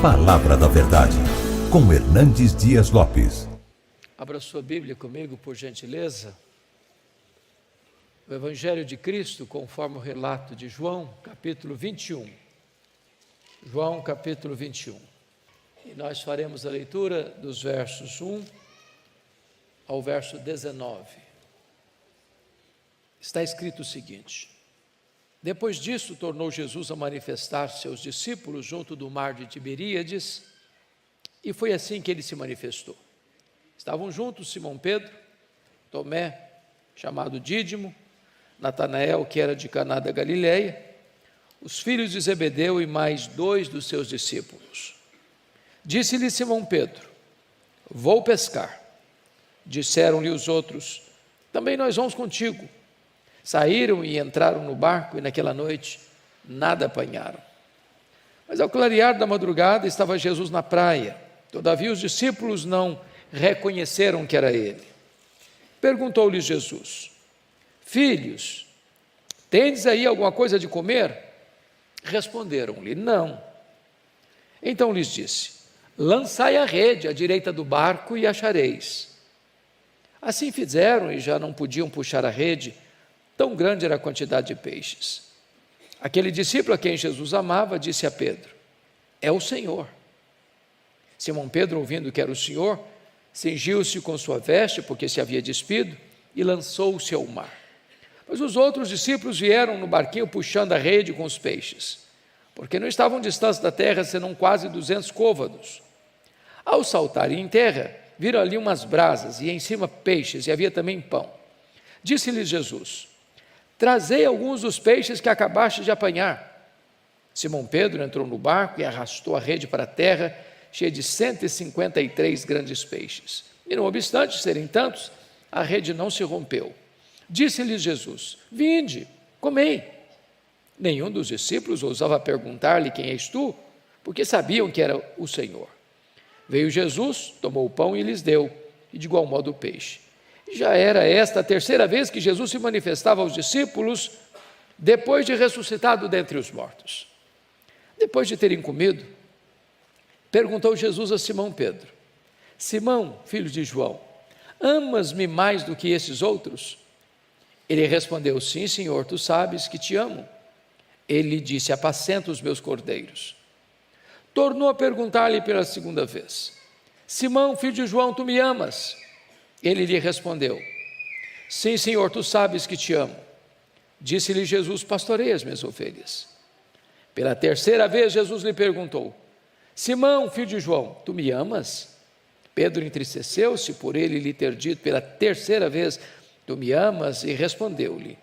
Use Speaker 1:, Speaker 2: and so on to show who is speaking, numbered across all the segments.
Speaker 1: Palavra da Verdade, com Hernandes Dias Lopes.
Speaker 2: Abra sua Bíblia comigo, por gentileza. O Evangelho de Cristo, conforme o relato de João, capítulo 21. João, capítulo 21. E nós faremos a leitura dos versos 1 ao verso 19. Está escrito o seguinte: Depois disso, tornou Jesus a manifestar seus discípulos junto do mar de Tiberíades, e foi assim que ele se manifestou. Estavam juntos Simão Pedro, Tomé, chamado Dídimo, Natanael, que era de Caná da Galileia, os filhos de Zebedeu e mais 2 dos seus discípulos. Disse-lhe Simão Pedro: Vou pescar. Disseram-lhe os outros: Também nós vamos contigo. Saíram e entraram no barco, e naquela noite nada apanharam. Mas ao clarear da madrugada estava Jesus na praia. Todavia os discípulos não reconheceram que era ele. Perguntou-lhes Jesus: Filhos, tendes aí alguma coisa de comer? Responderam-lhe: Não. Então lhes disse: Lançai a rede à direita do barco e achareis. Assim fizeram e já não podiam puxar a rede, tão grande era a quantidade de peixes. Aquele discípulo a quem Jesus amava disse a Pedro: É o Senhor. Simão Pedro, ouvindo que era o Senhor, cingiu-se com sua veste, porque se havia despido, e lançou-se ao mar. Mas os outros discípulos vieram no barquinho puxando a rede com os peixes, porque não estavam distantes da terra, senão quase 200 côvados. Ao saltarem em terra, viram ali umas brasas, e em cima peixes, e havia também pão. Disse-lhes Jesus: Trazei alguns dos peixes que acabaste de apanhar. Simão Pedro entrou no barco e arrastou a rede para a terra, cheia de 153 grandes peixes. E não obstante serem tantos, a rede não se rompeu. Disse-lhes Jesus: Vinde, comei. Nenhum dos discípulos ousava perguntar-lhe: Quem és tu? Porque sabiam que era o Senhor. Veio Jesus, tomou o pão e lhes deu, e de igual modo o peixe. Já era esta a terceira vez que Jesus se manifestava aos discípulos, depois de ressuscitado dentre os mortos. Depois de terem comido, perguntou Jesus a Simão Pedro: Simão, filho de João, amas-me mais do que esses outros? Ele respondeu: Sim, Senhor, tu sabes que te amo. Ele disse: Apacenta os meus cordeiros. Tornou a perguntar-lhe pela segunda vez: Simão, filho de João, tu me amas? Ele lhe respondeu: Sim, Senhor, tu sabes que te amo. Disse-lhe Jesus: Pastorei as minhas ovelhas. Pela terceira vez Jesus lhe perguntou: Simão, filho de João, tu me amas? Pedro entristeceu-se por ele lhe ter dito pela terceira vez: Tu me amas? E respondeu-lhe: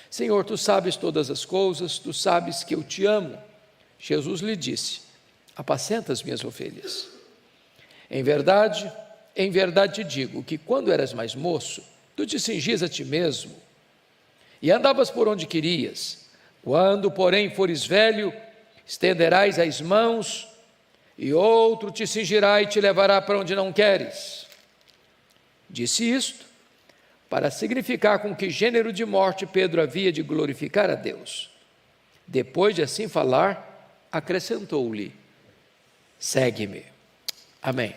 Speaker 2: Senhor, tu sabes todas as coisas, tu sabes que eu te amo. Jesus lhe disse: Apacenta as minhas ovelhas. Em verdade te digo que quando eras mais moço, tu te cingias a ti mesmo e andavas por onde querias. Quando, porém, fores velho, estenderás as mãos e outro te cingirá e te levará para onde não queres. Disse isto para significar com que gênero de morte Pedro havia de glorificar a Deus. Depois de assim falar, acrescentou-lhe: Segue-me. Amém.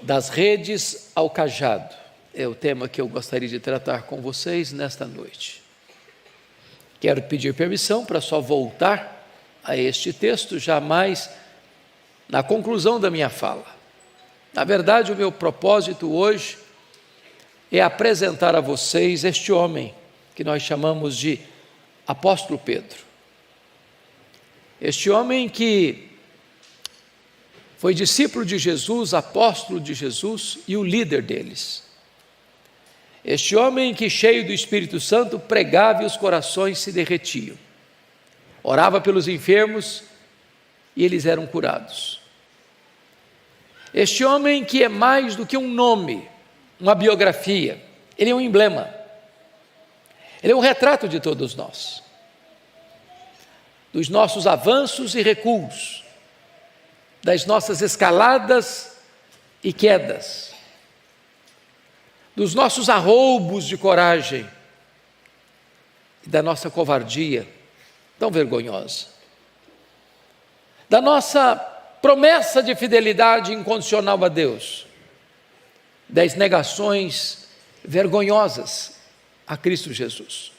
Speaker 2: Das redes ao cajado é o tema que eu gostaria de tratar com vocês nesta noite. Quero pedir permissão para só voltar a este texto jamais na conclusão da minha fala. Na verdade, o meu propósito hoje é apresentar a vocês este homem que nós chamamos de Apóstolo Pedro. Este homem que foi discípulo de Jesus, apóstolo de Jesus e o líder deles. Este homem que, cheio do Espírito Santo, pregava e os corações se derretiam. Orava pelos enfermos e eles eram curados. Este homem que é mais do que um nome, uma biografia, ele é um emblema. Ele é um retrato de todos nós, dos nossos avanços e recuos, das nossas escaladas e quedas, dos nossos arroubos de coragem e da nossa covardia tão vergonhosa, da nossa promessa de fidelidade incondicional a Deus, das negações vergonhosas a Cristo Jesus.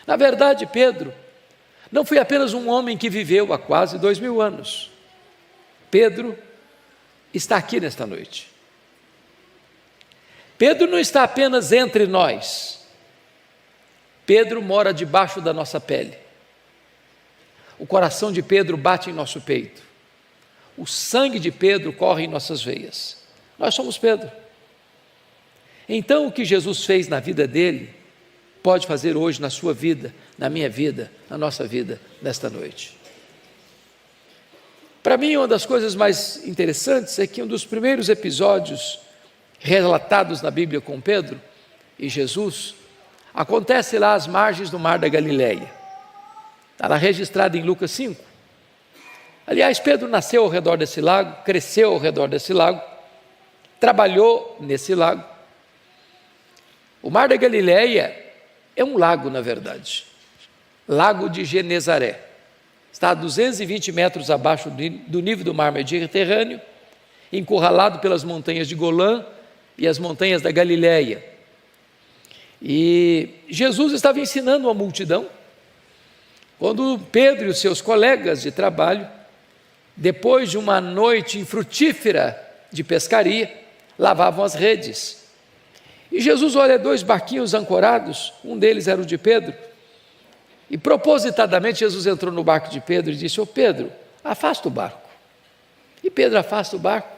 Speaker 2: Na verdade, Pedro não foi apenas um homem que viveu há quase 2000 anos. Pedro está aqui nesta noite. Pedro não está apenas entre nós. Pedro mora debaixo da nossa pele. O coração de Pedro bate em nosso peito. O sangue de Pedro corre em nossas veias. Nós somos Pedro. Então, o que Jesus fez na vida dele, pode fazer hoje na sua vida, na minha vida, na nossa vida, nesta noite. Para mim, uma das coisas mais interessantes é que um dos primeiros episódios relatados na Bíblia com Pedro e Jesus, acontece lá às margens do Mar da Galileia. Está lá registrado em Lucas 5. Aliás, Pedro nasceu ao redor desse lago, cresceu ao redor desse lago, trabalhou nesse lago. O Mar da Galileia é um lago, na verdade, Lago de Genezaré. Está a 220 metros abaixo do nível do mar Mediterrâneo, encurralado pelas montanhas de Golã e as montanhas da Galileia. E Jesus estava ensinando uma multidão, quando Pedro e os seus colegas de trabalho, depois de uma noite infrutífera de pescaria, lavavam as redes. E Jesus olha 2 barquinhos ancorados, um deles era o de Pedro, e propositadamente Jesus entrou no barco de Pedro e disse: ô Pedro, afasta o barco. E Pedro afasta o barco,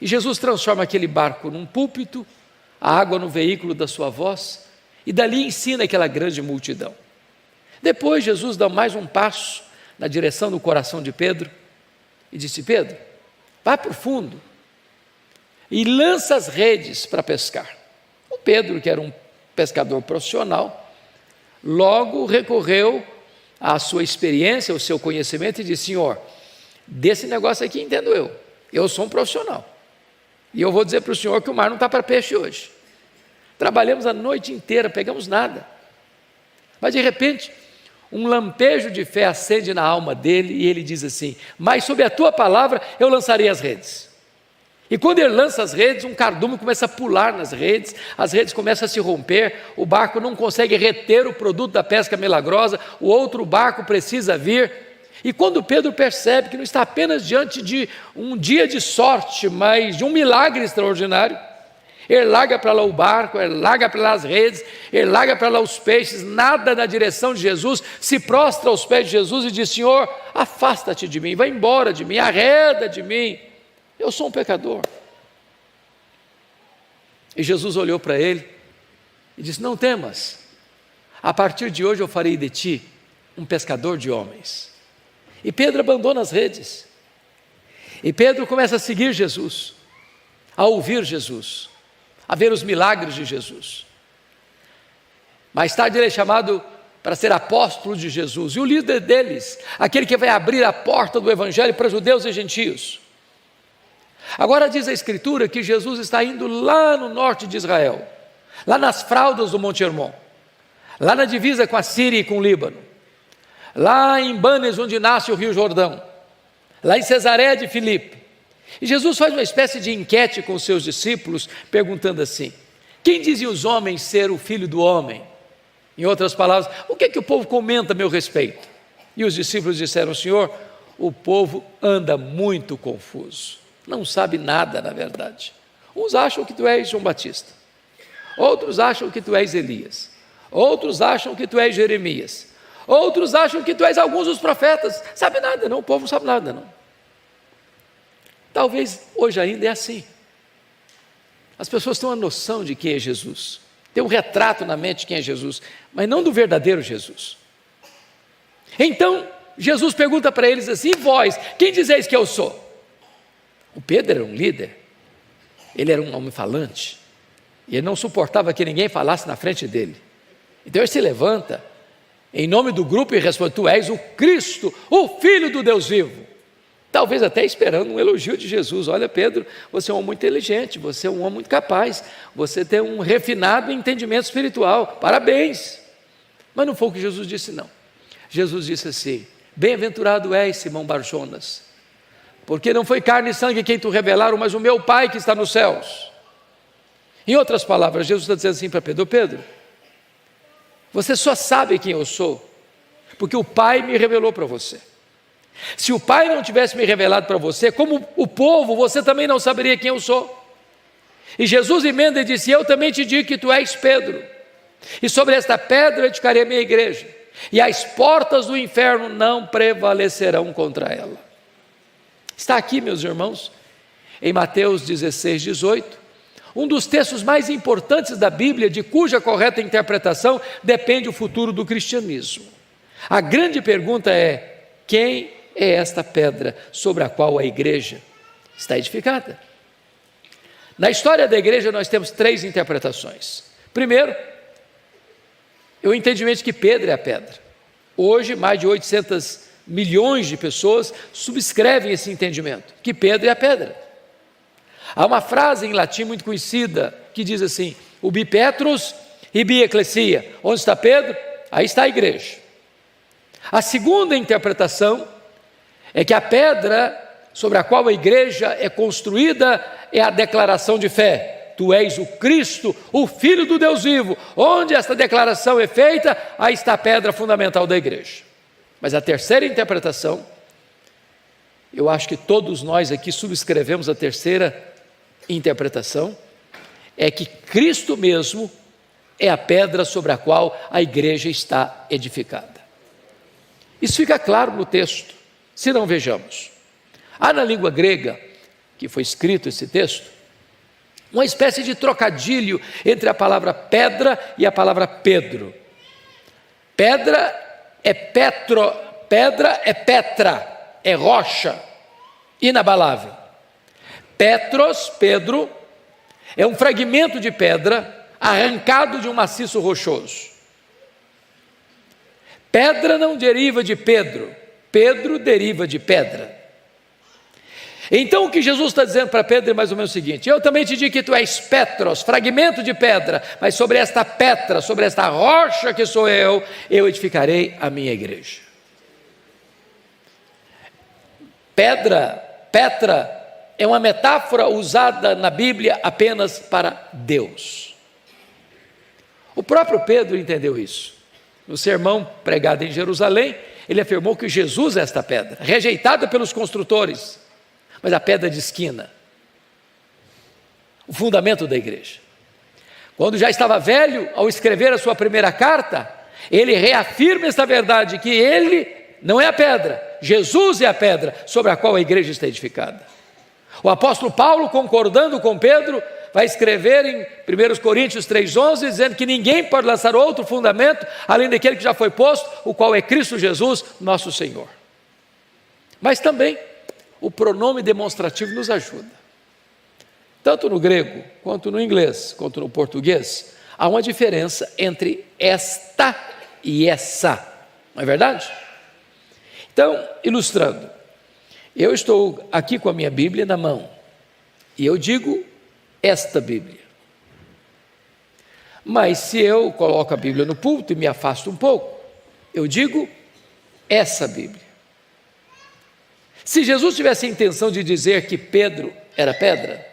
Speaker 2: e Jesus transforma aquele barco num púlpito, a água no veículo da sua voz, e dali ensina aquela grande multidão. Depois Jesus dá mais um passo na direção do coração de Pedro, e disse: Pedro, vá para o fundo, e lança as redes para pescar. O Pedro, que era um pescador profissional, logo recorreu à sua experiência, ao seu conhecimento e disse: Senhor, desse negócio aqui entendo eu sou um profissional, e eu vou dizer para o Senhor que o mar não está para peixe hoje. Trabalhamos a noite inteira, pegamos nada, mas de repente, um lampejo de fé acende na alma dele, e ele diz assim: mas sob a tua palavra eu lançarei as redes. E quando ele lança as redes, um cardume começa a pular nas redes, as redes começam a se romper, o barco não consegue reter o produto da pesca milagrosa, o outro barco precisa vir. E quando Pedro percebe que não está apenas diante de um dia de sorte, mas de um milagre extraordinário, ele larga para lá o barco, ele larga para lá as redes, ele larga para lá os peixes, nada na direção de Jesus, se prostra aos pés de Jesus e diz: Senhor, afasta-te de mim, vai embora de mim, arreda de mim, eu sou um pecador. E Jesus olhou para ele e disse: não temas, a partir de hoje eu farei de ti um pescador de homens. E Pedro abandona as redes, e Pedro começa a seguir Jesus, a ouvir Jesus, a ver os milagres de Jesus. Mais tarde ele é chamado para ser apóstolo de Jesus, e o líder deles, aquele que vai abrir a porta do evangelho para judeus e gentios. Agora diz a Escritura que Jesus está indo lá no norte de Israel, lá nas fraldas do Monte Hermon, lá na divisa com a Síria e com o Líbano, lá em Banes, onde nasce o Rio Jordão, lá em Cesareia de Filipe. E Jesus faz uma espécie de enquete com os seus discípulos, perguntando assim: quem dizem os homens ser o Filho do Homem? Em outras palavras, o que é que o povo comenta a meu respeito? E os discípulos disseram: Senhor, o povo anda muito confuso, não sabe nada na verdade. Uns acham que tu és João Batista, outros acham que tu és Elias, outros acham que tu és Jeremias, outros acham que tu és alguns dos profetas. Sabe nada não, o povo não sabe nada não. Talvez hoje ainda é assim. As pessoas têm uma noção de quem é Jesus, tem um retrato na mente de quem é Jesus, mas não do verdadeiro Jesus. Então Jesus pergunta para eles assim: e vós, quem dizeis que eu sou? O Pedro era um líder, ele era um homem falante, e ele não suportava que ninguém falasse na frente dele. Então ele se levanta em nome do grupo e responde: tu és o Cristo, o Filho do Deus vivo. Talvez até esperando um elogio de Jesus: olha Pedro, você é um homem muito inteligente, você é um homem muito capaz, você tem um refinado entendimento espiritual, parabéns. Mas não foi o que Jesus disse não. Jesus disse assim: bem-aventurado és, Simão Barjonas, porque não foi carne e sangue quem te revelaram, mas o meu Pai que está nos céus. Em outras palavras, Jesus está dizendo assim para Pedro: Pedro, você só sabe quem eu sou porque o Pai me revelou para você. Se o Pai não tivesse me revelado para você, como o povo, você também não saberia quem eu sou. E Jesus emenda e disse: eu também te digo que tu és Pedro, e sobre esta pedra eu edificarei a minha igreja, e as portas do inferno não prevalecerão contra ela. Está aqui, meus irmãos, em Mateus 16, 18, um dos textos mais importantes da Bíblia, de cuja correta interpretação depende o futuro do cristianismo. A grande pergunta é: quem é esta pedra sobre a qual a igreja está edificada? Na história da igreja nós temos 3 interpretações. Primeiro, o entendimento de que Pedro é a pedra. Hoje, mais de 800 milhões de pessoas subscrevem esse entendimento, que Pedro é a pedra. Há uma frase em latim muito conhecida que diz assim: ubi Petrus ibi ecclesia. Onde está Pedro? Aí está a igreja. A segunda interpretação é que a pedra sobre a qual a igreja é construída é a declaração de fé: tu és o Cristo, o Filho do Deus vivo. Onde esta declaração é feita, aí está a pedra fundamental da igreja. Mas a terceira interpretação, eu acho que todos nós aqui subscrevemos a terceira interpretação, é que Cristo mesmo é a pedra sobre a qual a igreja está edificada. Isso fica claro no texto, se não vejamos. Há na língua grega, que foi escrito esse texto, uma espécie de trocadilho entre a palavra pedra e a palavra Pedro. Pedra é Petro, pedra é Petra, é rocha, inabalável. Petros, Pedro, é um fragmento de pedra arrancado de um maciço rochoso. Pedra não deriva de Pedro, Pedro deriva de pedra. Então o que Jesus está dizendo para Pedro é mais ou menos o seguinte: eu também te digo que tu és Petros, fragmento de pedra, mas sobre esta pedra, sobre esta rocha que sou eu edificarei a minha igreja. Petra é uma metáfora usada na Bíblia apenas para Deus. O próprio Pedro entendeu isso. No sermão pregado em Jerusalém, ele afirmou que Jesus é esta pedra, rejeitada pelos construtores, mas a pedra de esquina, o fundamento da igreja. Quando já estava velho, ao escrever a sua primeira carta, ele reafirma esta verdade, que ele não é a pedra, Jesus é a pedra sobre a qual a igreja está edificada. O apóstolo Paulo, concordando com Pedro, vai escrever em 1 Coríntios 3,11, dizendo que ninguém pode lançar outro fundamento, além daquele que já foi posto, o qual é Cristo Jesus, nosso Senhor. Mas também, o pronome demonstrativo nos ajuda. Tanto no grego, quanto no inglês, quanto no português, há uma diferença entre esta e essa, não é verdade? Então, ilustrando, eu estou aqui com a minha Bíblia na mão, e eu digo esta Bíblia. Mas se eu coloco a Bíblia no púlpito e me afasto um pouco, eu digo essa Bíblia. Se Jesus tivesse a intenção de dizer que Pedro era pedra,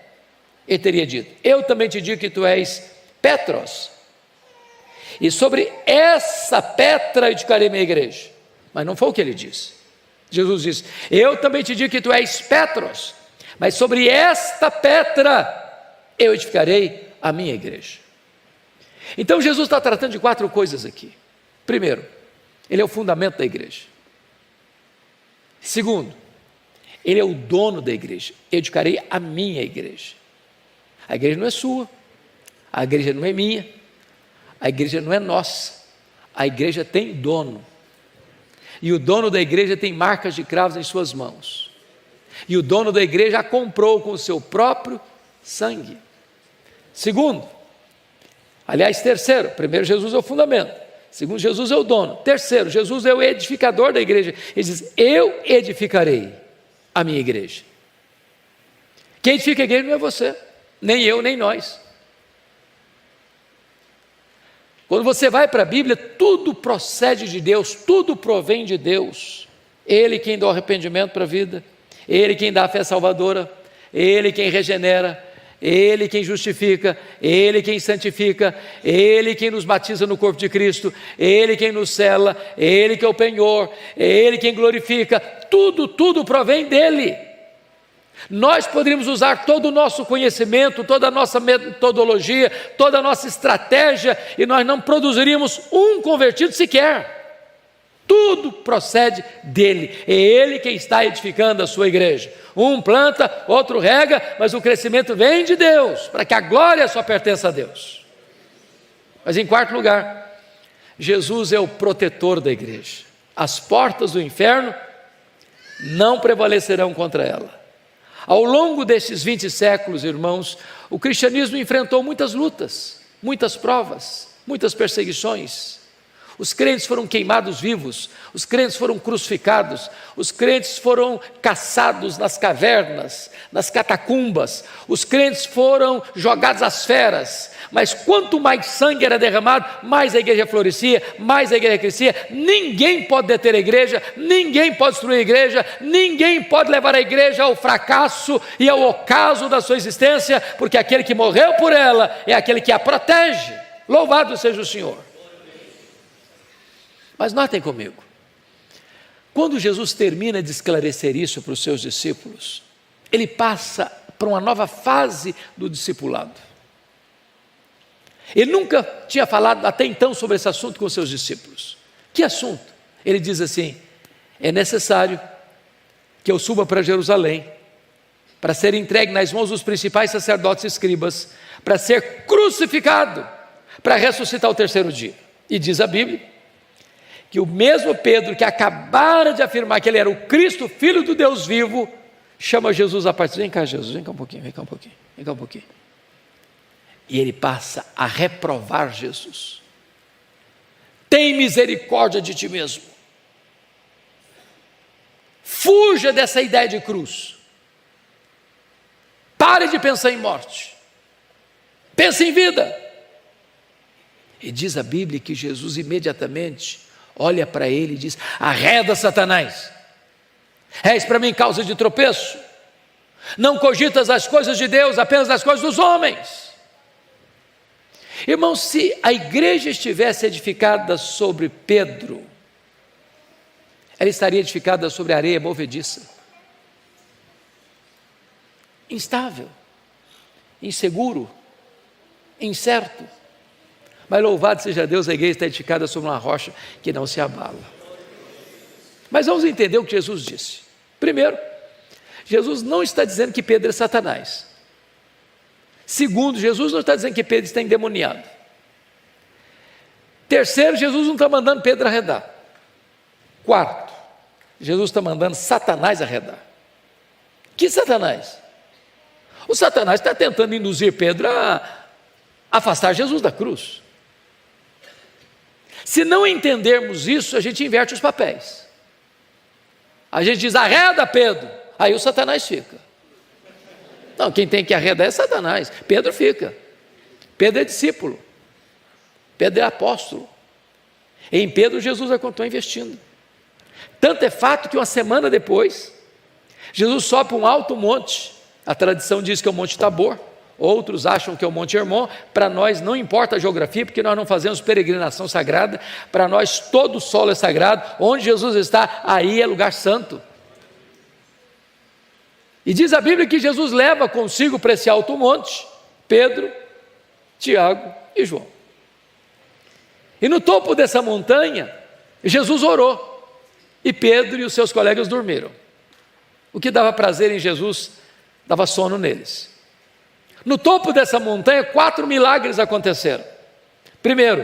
Speaker 2: ele teria dito: eu também te digo que tu és Petros, e sobre essa pedra edificarei minha igreja. Mas não foi o que ele disse. Jesus disse: eu também te digo que tu és Petros, mas sobre esta pedra eu edificarei a minha igreja. Então Jesus está tratando de 4 coisas aqui. Primeiro, ele é o fundamento da igreja. Segundo, ele é o dono da igreja. Eu edificarei a minha igreja. A igreja não é sua, a igreja não é minha, a igreja não é nossa, a igreja tem dono. E o dono da igreja tem marcas de cravos em suas mãos. E o dono da igreja a comprou com o seu próprio sangue. Segundo, aliás, terceiro, primeiro, Jesus é o fundamento. Segundo, Jesus é o dono. Terceiro, Jesus é o edificador da igreja. Ele diz: eu edificarei a minha igreja. Quem edifica a igreja não é você, nem eu, nem nós. Quando você vai para a Bíblia, tudo procede de Deus, tudo provém de Deus. Ele quem dá o arrependimento para a vida, Ele quem dá a fé salvadora, Ele quem regenera, Ele quem justifica, Ele quem santifica, Ele quem nos batiza no corpo de Cristo, Ele quem nos sela, Ele que é o penhor, Ele quem glorifica, tudo provém dEle. Nós poderíamos usar todo o nosso conhecimento, toda a nossa metodologia, toda a nossa estratégia, e nós não produziríamos um convertido sequer. Tudo procede dele, é ele quem está edificando a sua igreja. Um planta, outro rega, mas o crescimento vem de Deus, para que a glória só pertença a Deus. Mas em quarto lugar, Jesus é o protetor da igreja. As portas do inferno não prevalecerão contra ela. Ao longo destes 20 séculos, irmãos, o cristianismo enfrentou muitas lutas, muitas provas, muitas perseguições. Os crentes foram queimados vivos, os crentes foram crucificados, os crentes foram caçados nas cavernas, nas catacumbas, os crentes foram jogados às feras. Mas quanto mais sangue era derramado, mais a igreja florescia, mais a igreja crescia. Ninguém pode deter a igreja, ninguém pode destruir a igreja, ninguém pode levar a igreja ao fracasso e ao ocaso da sua existência, porque aquele que morreu por ela é aquele que a protege. Louvado seja o Senhor. Mas notem comigo, quando Jesus termina de esclarecer isso para os seus discípulos, ele passa para uma nova fase do discipulado. Ele nunca tinha falado até então sobre esse assunto com os seus discípulos. Que assunto? Ele diz assim: é necessário que eu suba para Jerusalém, para ser entregue nas mãos dos principais sacerdotes e escribas, para ser crucificado, para ressuscitar ao terceiro dia. E diz a Bíblia que o mesmo Pedro que acabara de afirmar que ele era o Cristo, Filho do Deus vivo, chama Jesus a parte. Vem cá, Jesus, vem cá um pouquinho, vem cá um pouquinho, vem cá um pouquinho. E ele passa a reprovar Jesus. Tem misericórdia de ti mesmo. Fuja dessa ideia de cruz. Pare de pensar em morte. Pense em vida. E diz a Bíblia que Jesus imediatamente olha para ele e diz: arreda, Satanás, és para mim causa de tropeço, não cogitas as coisas de Deus, apenas as coisas dos homens. Irmãos, se a igreja estivesse edificada sobre Pedro, ela estaria edificada sobre areia movediça, instável, inseguro, incerto. Mas louvado seja Deus, a igreja está edificada sobre uma rocha que não se abala. Mas vamos entender o que Jesus disse. Primeiro, Jesus não está dizendo que Pedro é Satanás. Segundo, Jesus não está dizendo que Pedro está endemoniado. Terceiro, Jesus não está mandando Pedro arredar. Quarto, Jesus está mandando Satanás arredar. Que Satanás? O Satanás está tentando induzir Pedro a afastar Jesus da cruz. Se não entendermos isso, a gente inverte os papéis. A gente diz: arreda, Pedro. Aí o Satanás fica. Não, quem tem que arredar é Satanás. Pedro fica. Pedro é discípulo. Pedro é apóstolo. E em Pedro Jesus vai continuar investindo. Tanto é fato que uma semana depois, Jesus sobe para um alto monte. A tradição diz que é o Monte Tabor. Outros acham que é o Monte Hermon. Para nós não importa a geografia, porque nós não fazemos peregrinação sagrada. Para nós todo o solo é sagrado. Onde Jesus está, aí é lugar santo. E diz a Bíblia que Jesus leva consigo para esse alto monte Pedro, Tiago e João. E no topo dessa montanha, Jesus orou. E Pedro e os seus colegas dormiram. O que dava prazer em Jesus, dava sono neles. No topo dessa montanha, 4 milagres aconteceram. Primeiro,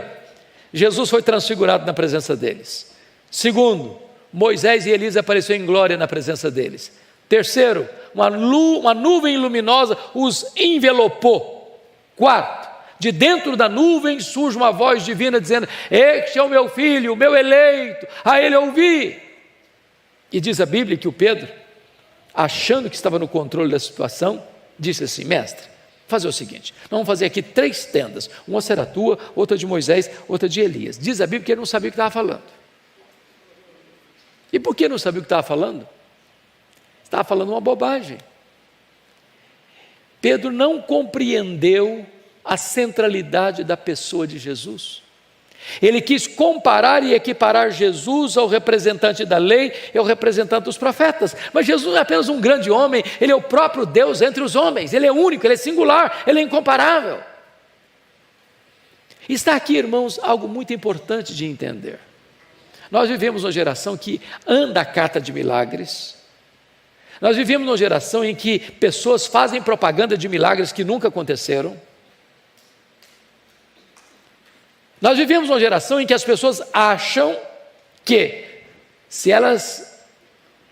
Speaker 2: Jesus foi transfigurado na presença deles. Segundo, Moisés e Elias apareceram em glória na presença deles. Terceiro, uma nuvem luminosa os envelopou. Quarto, de dentro da nuvem surge uma voz divina dizendo: este é o meu filho, o meu eleito, a ele ouvi. E diz a Bíblia que o Pedro, achando que estava no controle da situação, disse assim: mestre, fazer o seguinte, nós vamos fazer aqui 3 tendas, uma será tua, outra de Moisés, outra de Elias. Diz a Bíblia que ele não sabia o que estava falando. E por que não sabia o que estava falando? Estava falando uma bobagem. Pedro não compreendeu a centralidade da pessoa de Jesus. Ele quis comparar e equiparar Jesus ao representante da lei e ao representante dos profetas. Mas Jesus não é apenas um grande homem, ele é o próprio Deus entre os homens. Ele é único, ele é singular, ele é incomparável. Está aqui, irmãos, algo muito importante de entender. Nós vivemos uma geração que anda à cata de milagres. Nós vivemos uma geração em que pessoas fazem propaganda de milagres que nunca aconteceram. Nós vivemos uma geração em que as pessoas acham que, se elas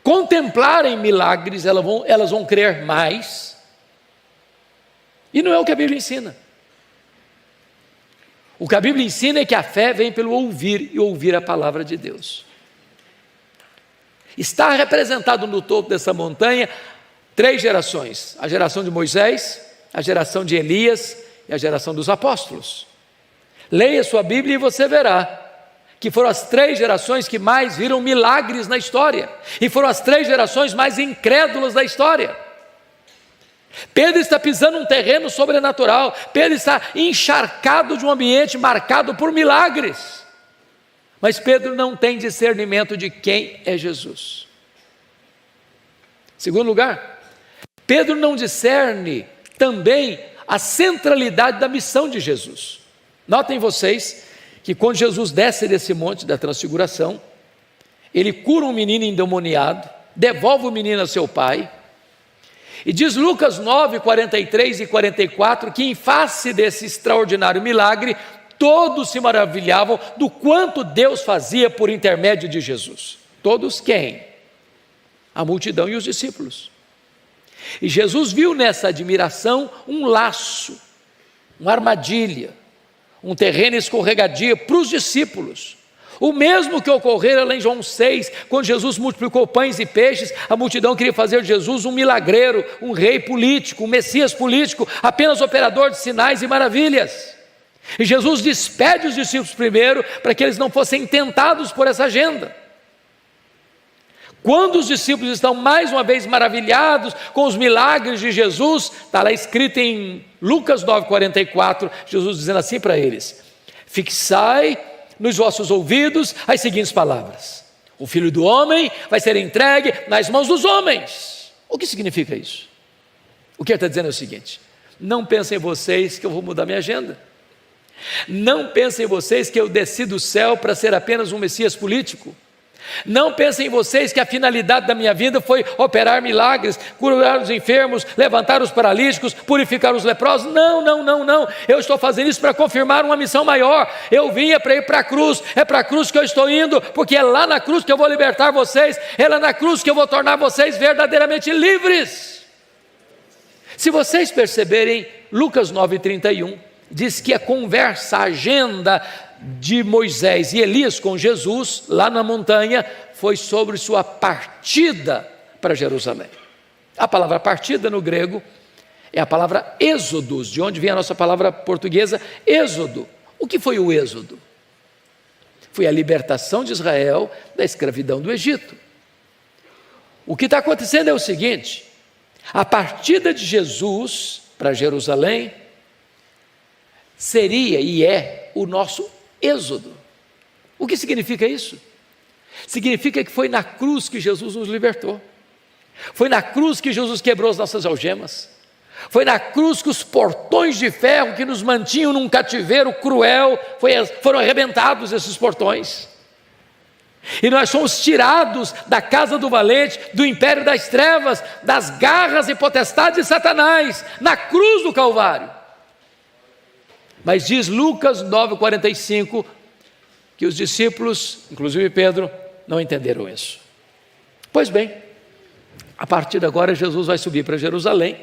Speaker 2: contemplarem milagres, elas vão crer mais. E não é o que a Bíblia ensina. O que a Bíblia ensina é que a fé vem pelo ouvir e ouvir a palavra de Deus. Está representado no topo dessa montanha 3 gerações: a geração de Moisés, a geração de Elias e a geração dos apóstolos. Leia sua Bíblia e você verá que foram as 3 gerações que mais viram milagres na história, e foram as 3 gerações mais incrédulas da história. Pedro está pisando um terreno sobrenatural, Pedro está encharcado de um ambiente marcado por milagres, mas Pedro não tem discernimento de quem é Jesus. Segundo lugar, Pedro não discerne também a centralidade da missão de Jesus. Notem vocês que quando Jesus desce desse monte da transfiguração, ele cura um menino endemoniado, devolve o menino a seu pai, e diz Lucas 9, 43 e 44, que em face desse extraordinário milagre, todos se maravilhavam do quanto Deus fazia por intermédio de Jesus. Todos quem? A multidão e os discípulos. E Jesus viu nessa admiração um laço, uma armadilha, um terreno escorregadio para os discípulos. O mesmo que ocorrera lá em João 6, quando Jesus multiplicou pães e peixes, a multidão queria fazer de Jesus um milagreiro, um rei político, um Messias político, apenas operador de sinais e maravilhas. E Jesus despede os discípulos primeiro, para que eles não fossem tentados por essa agenda. Quando os discípulos estão mais uma vez maravilhados com os milagres de Jesus, está lá escrito em Lucas 9, 44, Jesus dizendo assim para eles: fixai nos vossos ouvidos as seguintes palavras: o Filho do Homem vai ser entregue nas mãos dos homens. O que significa isso? O que ele está dizendo é o seguinte: não pensem vocês que eu vou mudar minha agenda. Não pensem vocês que eu desci do céu para ser apenas um Messias político. Não pensem vocês que a finalidade da minha vida foi operar milagres, curar os enfermos, levantar os paralíticos, purificar os leprosos. Não. Eu estou fazendo isso para confirmar uma missão maior. Eu vinha para ir para a cruz, é para a cruz que eu estou indo, porque é lá na cruz que eu vou libertar vocês, é lá na cruz que eu vou tornar vocês verdadeiramente livres. Se vocês perceberem, Lucas 9:31 diz que a conversa, a agenda de Moisés e Elias com Jesus, lá na montanha, foi sobre sua partida para Jerusalém. A palavra partida no grego é a palavra êxodos, de onde vem a nossa palavra portuguesa êxodo. O que foi o êxodo? Foi a libertação de Israel da escravidão do Egito. O que está acontecendo é o seguinte: a partida de Jesus para Jerusalém seria e é o nosso êxodo. O que significa isso? Significa que foi na cruz que Jesus nos libertou. Foi na cruz que Jesus quebrou as nossas algemas. Foi na cruz que os portões de ferro que nos mantinham num cativeiro cruel foram arrebentados, esses portões. E nós fomos tirados da casa do valente, do império das trevas, das garras e potestades de Satanás, na cruz do Calvário. Mas diz Lucas 9:45 que os discípulos, inclusive Pedro, não entenderam isso. Pois bem, a partir de agora Jesus vai subir para Jerusalém.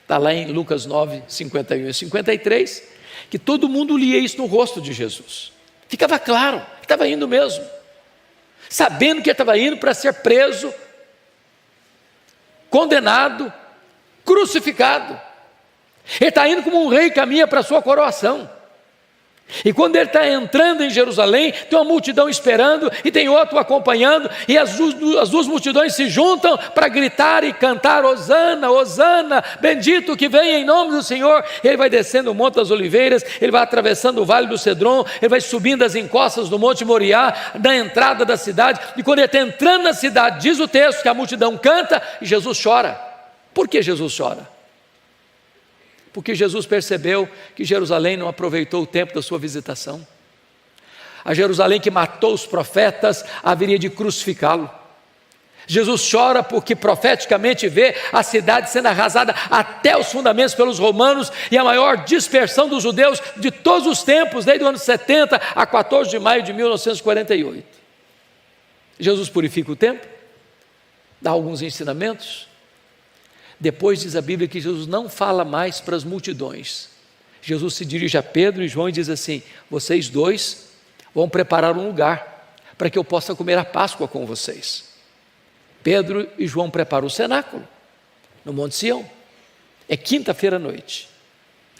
Speaker 2: Está lá em Lucas 9, 51 e 53, que todo mundo lia isso no rosto de Jesus. Ficava claro que estava indo mesmo, sabendo que ele estava indo para ser preso, condenado, crucificado. Ele está indo como um rei, caminha para a sua coroação. E quando ele está entrando em Jerusalém, tem uma multidão esperando e tem outro acompanhando, e as duas multidões se juntam para gritar e cantar: Hosana, Hosana, bendito que vem em nome do Senhor. Ele vai descendo o Monte das Oliveiras, ele vai atravessando o Vale do Cedron, ele vai subindo as encostas do Monte Moriá, na entrada da cidade, e quando ele está entrando na cidade, diz o texto que a multidão canta e Jesus chora. Por que Jesus chora? Porque Jesus percebeu que Jerusalém não aproveitou o tempo da sua visitação. A Jerusalém que matou os profetas haveria de crucificá-lo. Jesus chora porque profeticamente vê a cidade sendo arrasada até os fundamentos pelos romanos e a maior dispersão dos judeus de todos os tempos, desde o ano 70 a 14 de maio de 1948. Jesus purifica o templo, dá alguns ensinamentos. Depois diz a Bíblia que Jesus não fala mais para as multidões. Jesus se dirige a Pedro e João e diz assim: vocês dois vão preparar um lugar para que eu possa comer a Páscoa com vocês. Pedro e João preparam o cenáculo no Monte Sião. É quinta-feira à noite.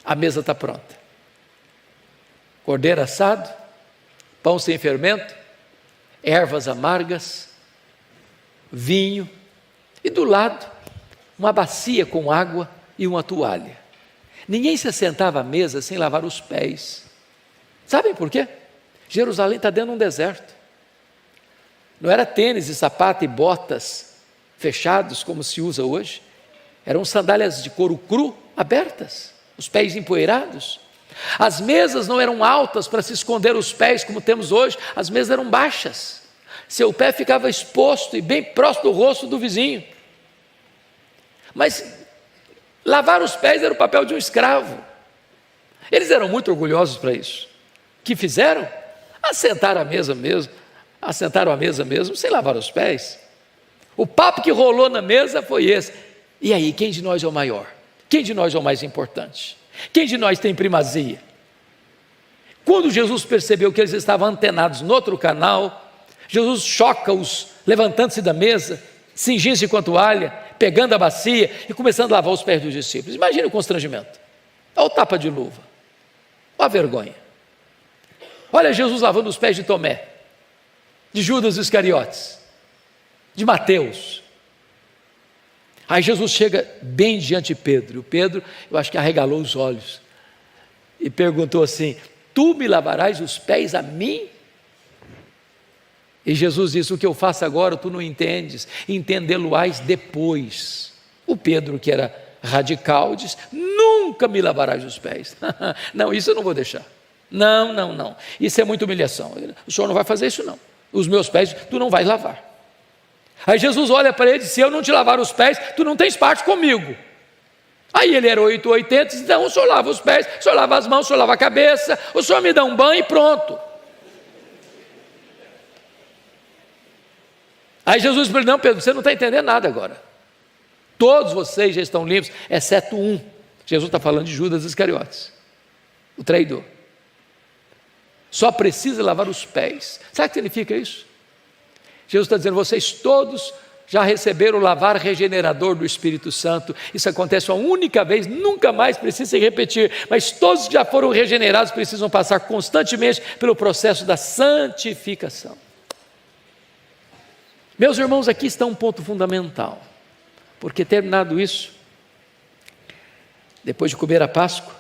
Speaker 2: A mesa está pronta. Cordeiro assado, pão sem fermento, ervas amargas, vinho e do lado uma bacia com água e uma toalha. Ninguém se assentava à mesa sem lavar os pés. Sabem por quê? Jerusalém está dentro de um deserto. Não era tênis e sapato e botas fechados como se usa hoje. Eram sandálias de couro cru abertas, os pés empoeirados. As mesas não eram altas para se esconder os pés como temos hoje, as mesas eram baixas. Seu pé ficava exposto e bem próximo do rosto do vizinho. Mas lavar os pés era o papel de um escravo. Eles eram muito orgulhosos para isso. O que fizeram? Assentaram à mesa mesmo, sem lavar os pés. O papo que rolou na mesa foi esse: e aí, quem de nós é o maior? Quem de nós é o mais importante? Quem de nós tem primazia? Quando Jesus percebeu que eles estavam antenados no outro canal, Jesus choca-os, levantando-se da mesa, cingindo-se com a toalha, pegando a bacia e começando a lavar os pés dos discípulos. Imagine o constrangimento. Olha o tapa de luva. Olha a vergonha. Olha Jesus lavando os pés de Tomé, de Judas Iscariotes, de Mateus. Aí Jesus chega bem diante de Pedro. Pedro, eu acho que arregalou os olhos e perguntou assim: tu me lavarás os pés a mim? E Jesus disse: o que eu faço agora tu não entendes, entendê-lo-ás depois. O Pedro, que era radical, disse: nunca me lavarás os pés. Não, isso eu não vou deixar. Não, isso é muita humilhação. O senhor não vai fazer isso não. Os meus pés tu não vais lavar. Aí Jesus olha para ele e diz: se eu não te lavar os pés, tu não tens parte comigo. Aí ele era 880, então o senhor lava os pés, o senhor lava as mãos, o senhor lava a cabeça, o senhor me dá um banho e pronto. Aí Jesus falou: não, Pedro, você não está entendendo nada agora. Todos vocês já estão limpos, exceto um. Jesus está falando de Judas Iscariotes, o traidor. Só precisa lavar os pés. Sabe o que significa isso? Jesus está dizendo: vocês todos já receberam o lavar regenerador do Espírito Santo. Isso acontece uma única vez, nunca mais precisa se repetir. Mas todos que já foram regenerados precisam passar constantemente pelo processo da santificação. Meus irmãos, aqui está um ponto fundamental, porque terminado isso, depois de comer a Páscoa,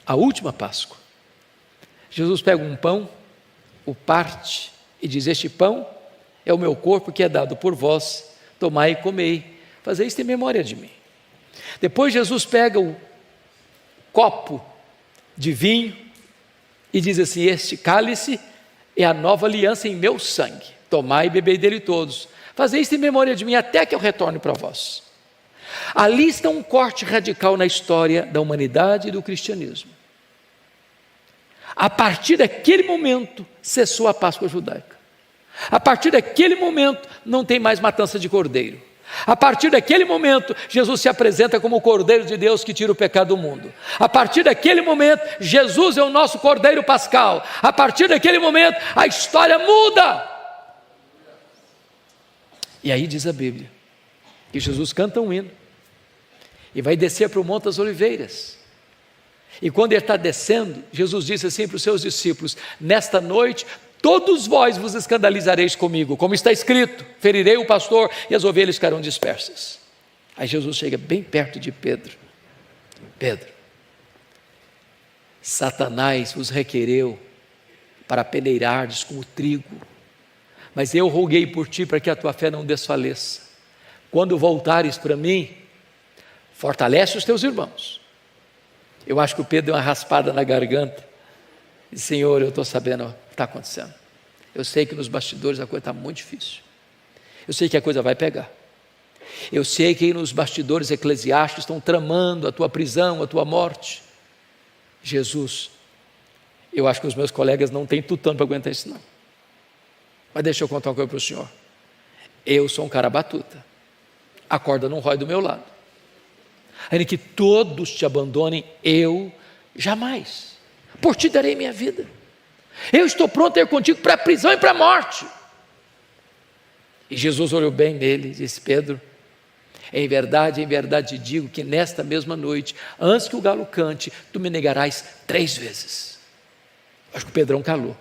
Speaker 2: a última Páscoa, Jesus pega um pão, o parte e diz: este pão é o meu corpo que é dado por vós, tomai e comei, fazei isto em memória de mim. Depois Jesus pega o copo de vinho e diz assim: este cálice é a nova aliança em meu sangue, tomai e bebei dele todos, fazei isto em memória de mim até que eu retorne para vós. Ali está um corte radical na história da humanidade e do cristianismo. A partir daquele momento cessou a Páscoa judaica. A partir daquele momento não tem mais matança de cordeiro. A partir daquele momento Jesus se apresenta como o Cordeiro de Deus que tira o pecado do mundo. A partir daquele momento Jesus é o nosso Cordeiro Pascal. A partir daquele momento a história muda. E aí diz a Bíblia que Jesus canta um hino e vai descer para o Monte das Oliveiras. E quando ele está descendo, Jesus disse assim para os seus discípulos: nesta noite, todos vós vos escandalizareis comigo, como está escrito, ferirei o pastor e as ovelhas ficarão dispersas. Aí Jesus chega bem perto de Pedro: Pedro, Satanás vos requereu para peneirardes como trigo, mas eu roguei por ti para que a tua fé não desfaleça. Quando voltares para mim, fortalece os teus irmãos. Eu acho que o Pedro deu uma raspada na garganta e disse: Senhor, eu estou sabendo o que está acontecendo. Eu sei que nos bastidores a coisa está muito difícil. Eu sei que a coisa vai pegar. Eu sei que nos bastidores eclesiásticos estão tramando a tua prisão, a tua morte. Jesus, eu acho que os meus colegas não têm tutano para aguentar isso não. Mas deixa eu contar uma coisa para o senhor. Eu sou um cara batuta. A corda não rói do meu lado. Ainda que todos te abandonem, eu jamais. Por ti darei minha vida. Eu estou pronto a ir contigo para a prisão e para a morte. E Jesus olhou bem nele e disse: Pedro, em verdade te digo que nesta mesma noite, antes que o galo cante, tu me negarás 3 vezes. Acho que o Pedrão calou.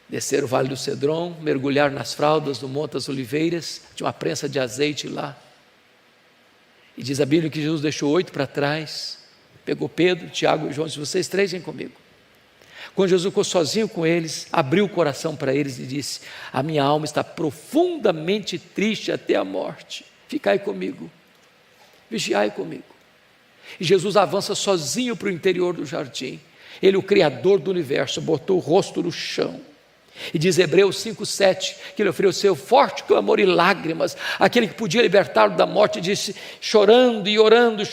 Speaker 2: Descer o vale do Cedron, mergulhar nas fraldas do Monte das Oliveiras, tinha uma prensa de azeite lá. E diz a Bíblia que Jesus deixou 8 para trás, pegou Pedro, Tiago e João e disse: vocês 3 vêm comigo. Quando Jesus ficou sozinho com eles, abriu o coração para eles e disse: a minha alma está profundamente triste até a morte, ficai comigo, vigiai comigo. E Jesus avança sozinho para o interior do jardim. Ele, o Criador do universo, botou o rosto no chão. E diz Hebreus 5,7, que ele ofereceu forte clamor e lágrimas, aquele que podia libertá-lo da morte, disse, chorando e orando,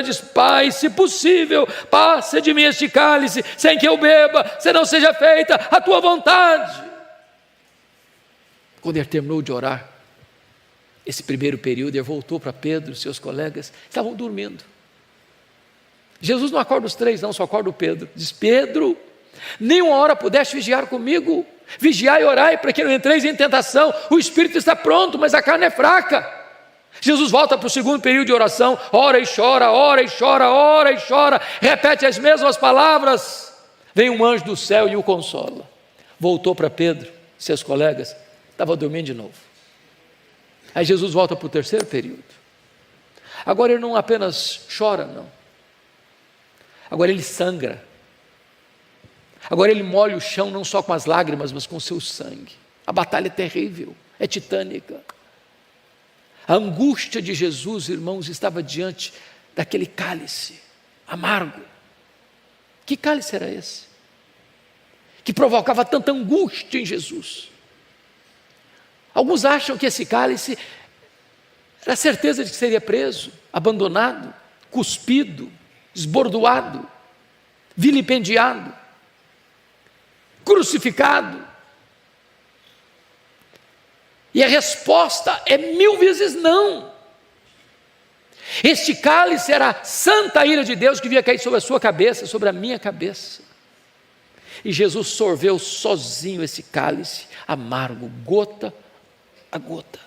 Speaker 2: diz: Pai, se possível, passa de mim este cálice, sem que eu beba, se não seja feita a tua vontade. Quando ele terminou de orar, esse primeiro período, ele voltou para Pedro, seus colegas, estavam dormindo. Jesus não acorda os 3 não, só acorda o Pedro. Diz: Pedro, nem uma hora pudeste vigiar comigo? Vigiai e orai para que não entreis em tentação. O espírito está pronto, mas a carne é fraca. Jesus volta para o segundo período de oração, ora e chora, repete as mesmas palavras. Vem um anjo do céu e o consola. Voltou para Pedro, seus colegas, estava dormindo de novo. Aí Jesus volta para o terceiro período. Agora ele não apenas chora, não. Agora ele sangra. Agora ele molha o chão não só com as lágrimas, mas com o seu sangue. A batalha é terrível, é titânica. A angústia de Jesus, irmãos, estava diante daquele cálice amargo. Que cálice era esse? Que provocava tanta angústia em Jesus. Alguns acham que esse cálice era a certeza de que seria preso, abandonado, cuspido, esbordoado, vilipendiado, crucificado. E a resposta é 1000 vezes não. Este cálice era a santa ira de Deus que vinha cair sobre a sua cabeça, sobre a minha cabeça. E Jesus sorveu sozinho esse cálice amargo, gota a gota.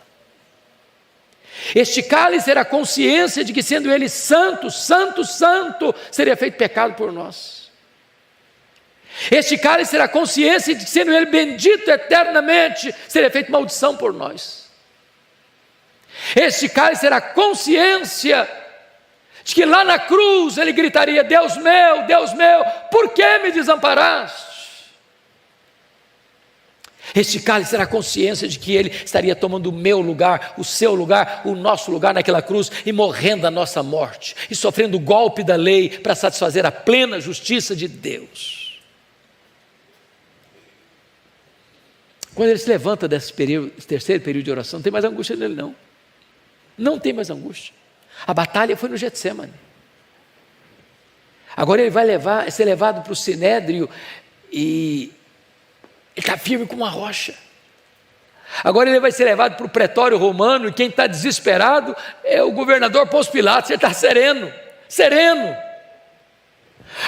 Speaker 2: Este cálice era a consciência de que, sendo ele santo, seria feito pecado por nós. Este cálice era a consciência de que, sendo ele bendito eternamente, seria feito maldição por nós. Este cálice era a consciência de que lá na cruz ele gritaria: Deus meu, por que me desamparaste? Este cálice era a consciência de que ele estaria tomando o meu lugar, o seu lugar, o nosso lugar naquela cruz e morrendo a nossa morte e sofrendo o golpe da lei para satisfazer a plena justiça de Deus. Quando ele se levanta desse terceiro período de oração, não tem mais angústia nele não. Não tem mais angústia. A batalha foi no Getsemane. Agora ele vai ser levado para o Sinédrio e ele está firme como uma rocha. Agora ele vai ser levado para o pretório romano e quem está desesperado é o governador Pôncio Pilatos. Ele está sereno.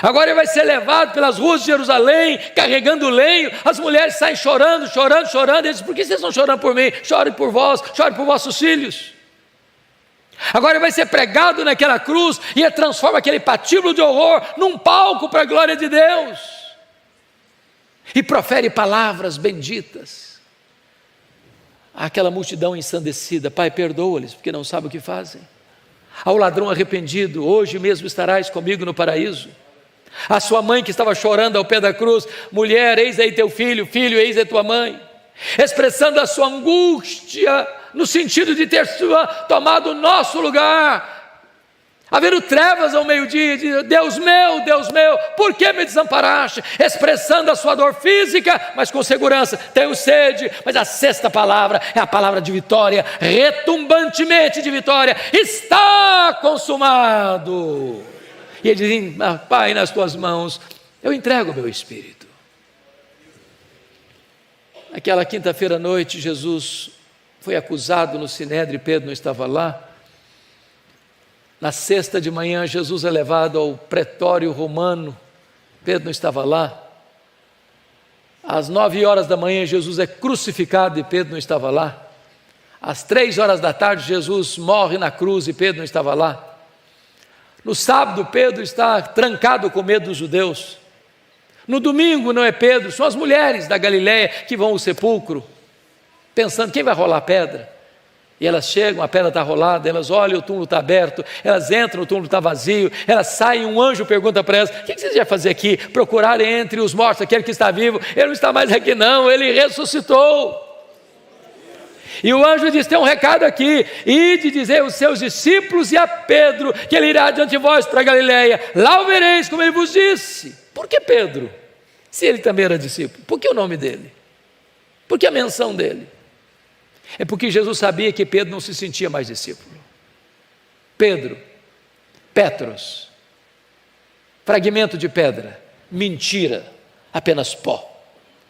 Speaker 2: Agora ele vai ser levado pelas ruas de Jerusalém, carregando lenho. As mulheres saem chorando. Ele diz: por que vocês estão chorando por mim? Chorem por vós, chorem por vossos filhos. Agora ele vai ser pregado naquela cruz e ele transforma aquele patíbulo de horror num palco para a glória de Deus. E profere palavras benditas àquela multidão ensandecida: Pai, perdoa-lhes, porque não sabem o que fazem. Ao ladrão arrependido: hoje mesmo estarás comigo no paraíso. A sua mãe que estava chorando ao pé da cruz: mulher, eis aí teu filho, filho, eis aí tua mãe. Expressando a sua angústia, no sentido de ter tomado o nosso lugar. Havendo trevas ao meio-dia, Deus meu, por que me desamparaste? Expressando a sua dor física, mas com segurança: tenho sede. Mas a sexta palavra é a palavra de vitória, retumbantemente de vitória: está consumado. E ele diz: Pai, nas tuas mãos eu entrego o meu espírito. Aquela quinta-feira à noite, Jesus foi acusado no Sinédrio, Pedro não estava lá. Na sexta de manhã, Jesus é levado ao pretório romano, Pedro não estava lá. Às 9h da manhã, Jesus é crucificado e Pedro não estava lá. Às 3h da tarde, Jesus morre na cruz e Pedro não estava lá. No sábado, Pedro está trancado com medo dos judeus. No domingo não é Pedro, são as mulheres da Galileia que vão ao sepulcro, pensando quem vai rolar a pedra. E elas chegam, a pedra está rolada, elas olham, o túmulo está aberto, elas entram, o túmulo está vazio, elas saem, um anjo pergunta para elas: o que vocês vão fazer aqui? Procurar entre os mortos aquele que está vivo. Ele não está mais aqui não, ele ressuscitou. E o anjo diz: tem um recado aqui: ide dizer aos seus discípulos e a Pedro que ele irá diante de vós para a Galileia, lá o vereis como ele vos disse. Por que Pedro? Se ele também era discípulo, por que o nome dele? Por que a menção dele? É porque Jesus sabia que Pedro não se sentia mais discípulo. Pedro, Petros, fragmento de pedra, mentira, apenas pó.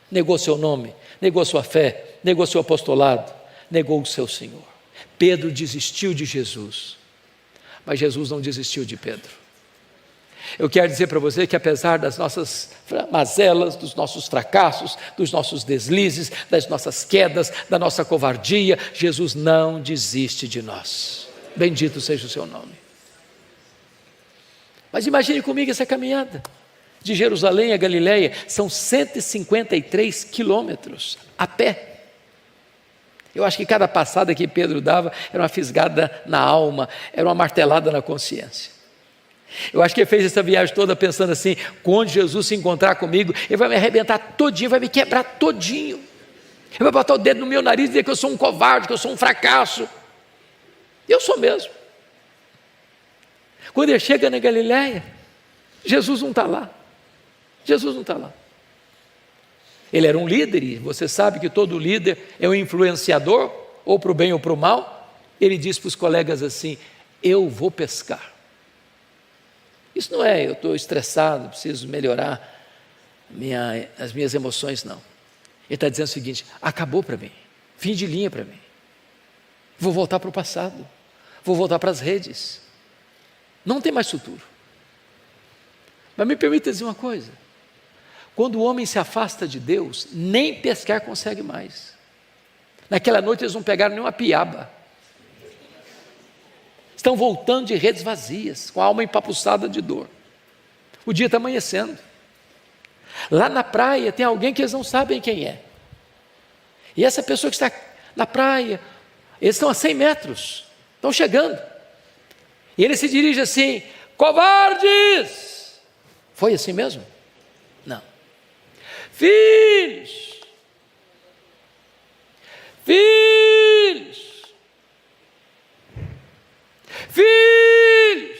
Speaker 2: Negou seu nome, negou sua fé, negou seu apostolado, negou o seu Senhor. Pedro desistiu de Jesus, mas Jesus não desistiu de Pedro. Eu quero dizer para você que apesar das nossas mazelas, dos nossos fracassos, dos nossos deslizes, das nossas quedas, da nossa covardia, Jesus não desiste de nós. Bendito seja o seu nome. Mas imagine comigo essa caminhada. De Jerusalém a Galileia são 153 quilômetros a pé. Eu acho que cada passada que Pedro dava era uma fisgada na alma, era uma martelada na consciência. Eu acho que ele fez essa viagem toda pensando assim: quando Jesus se encontrar comigo, ele vai me arrebentar todinho, vai me quebrar todinho. Ele vai botar o dedo no meu nariz e dizer que eu sou um covarde, que eu sou um fracasso. Eu sou mesmo. Quando ele chega na Galileia, Jesus não está lá. Jesus não está lá. Ele era um líder, e você sabe que todo líder é um influenciador, ou para o bem ou para o mal. Ele diz para os colegas assim: eu vou pescar. Isso não é eu estou estressado, preciso melhorar as minhas emoções, não. Ele está dizendo o seguinte: acabou para mim, fim de linha para mim. Vou voltar para o passado, vou voltar para as redes, não tem mais futuro. Mas me permita dizer uma coisa: quando o homem se afasta de Deus, nem pescar consegue mais. Naquela noite eles não pegaram nenhuma piaba. Estão voltando de redes vazias, com a alma empapuçada de dor. O dia está amanhecendo. Lá na praia tem alguém que eles não sabem quem é. E essa pessoa que está na praia, eles estão a 100 metros, estão chegando. E ele se dirige assim: covardes! Foi assim mesmo? Não. Filhos! Filhos! Filhos!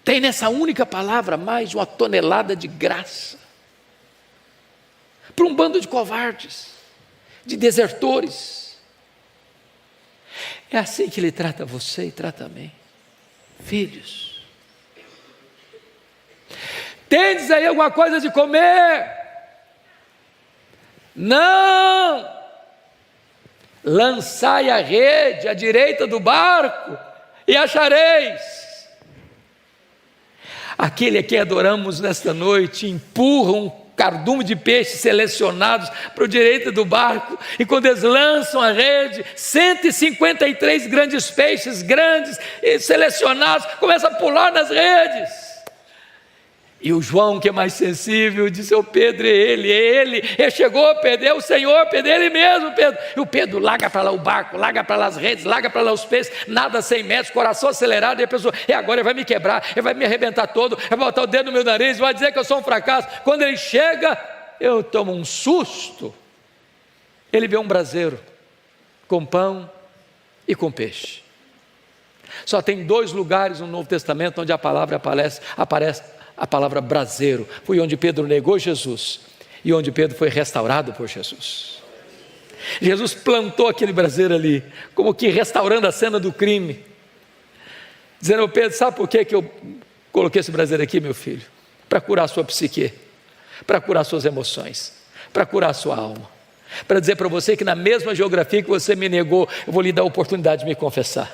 Speaker 2: Tem nessa única palavra mais de 1 tonelada de graça para um bando de covardes, de desertores. É assim que ele trata você e trata a mim. Filhos, tendes aí alguma coisa de comer? Não! Lançai a rede à direita do barco e achareis. Aquele a quem adoramos nesta noite empurra um cardume de peixes selecionados para o direito do barco, e quando eles lançam a rede, 153 grandes peixes, grandes e selecionados, começam a pular nas redes. E o João, que é mais sensível, disse: ô Pedro, é ele, chegou, Pedro, é o Senhor, Pedro, é ele mesmo, Pedro. E o Pedro larga para lá o barco, larga para lá as redes, larga para lá os peixes, nada 100 metros, coração acelerado, e a pessoa: agora ele vai me quebrar, ele vai me arrebentar todo, vai botar o dedo no meu nariz, vai dizer que eu sou um fracasso. Quando ele chega, eu tomo um susto. Ele vê um braseiro com pão e com peixe. Só tem 2 lugares no Novo Testamento onde a palavra aparece a palavra braseiro. Foi onde Pedro negou Jesus e onde Pedro foi restaurado por Jesus. Jesus plantou aquele braseiro ali, como que restaurando a cena do crime, dizendo: ao Pedro, sabe por que eu coloquei esse braseiro aqui, meu filho? Para curar a sua psique, para curar suas emoções, para curar a sua alma, para dizer para você que na mesma geografia que você me negou, eu vou lhe dar a oportunidade de me confessar.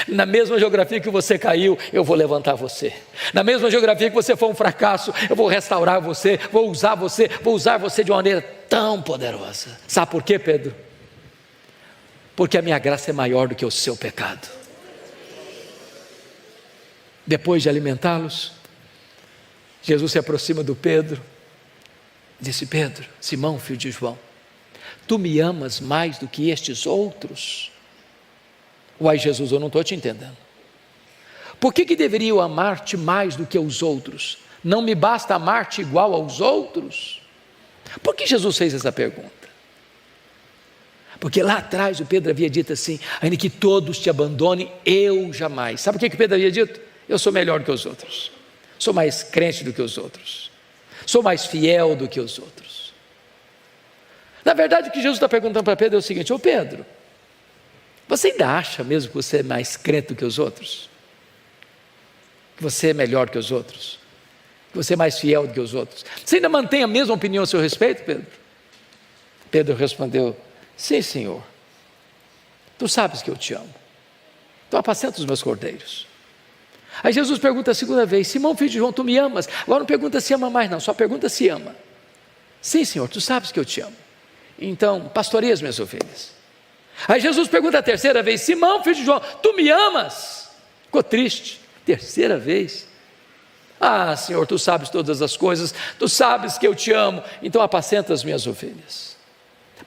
Speaker 2: Na mesma geografia que você caiu, eu vou levantar você. Na mesma geografia que você foi um fracasso, eu vou restaurar você, vou usar você de uma maneira tão poderosa. Sabe por quê, Pedro? Porque a minha graça é maior do que o seu pecado. Depois de alimentá-los, Jesus se aproxima do Pedro, disse: Pedro, Simão, filho de João, tu me amas mais do que estes outros? Uai, Jesus, eu não estou te entendendo. Por que deveria eu amar-te mais do que os outros? Não me basta amar-te igual aos outros? Por que Jesus fez essa pergunta? Porque lá atrás o Pedro havia dito assim: ainda que todos te abandonem, eu jamais. Sabe o que Pedro havia dito? Eu sou melhor do que os outros, sou mais crente do que os outros, sou mais fiel do que os outros. Na verdade, o que Jesus está perguntando para Pedro é o seguinte: ô Pedro, você ainda acha mesmo que você é mais crente do que os outros? Que você é melhor que os outros? Que você é mais fiel do que os outros? Você ainda mantém a mesma opinião a seu respeito, Pedro? Pedro respondeu: sim, Senhor. Tu sabes que eu te amo. Tu apacenta os meus cordeiros. Aí Jesus pergunta a segunda vez: Simão, filho de João, tu me amas? Agora não pergunta se ama mais não, só pergunta se ama. Sim, Senhor, tu sabes que eu te amo. Então, pastoreia as minhas ovelhas. Aí Jesus pergunta a terceira vez: Simão, filho de João, tu me amas? Ficou triste. Terceira vez: ah, Senhor, tu sabes todas as coisas, tu sabes que eu te amo, então apacenta as minhas ovelhas.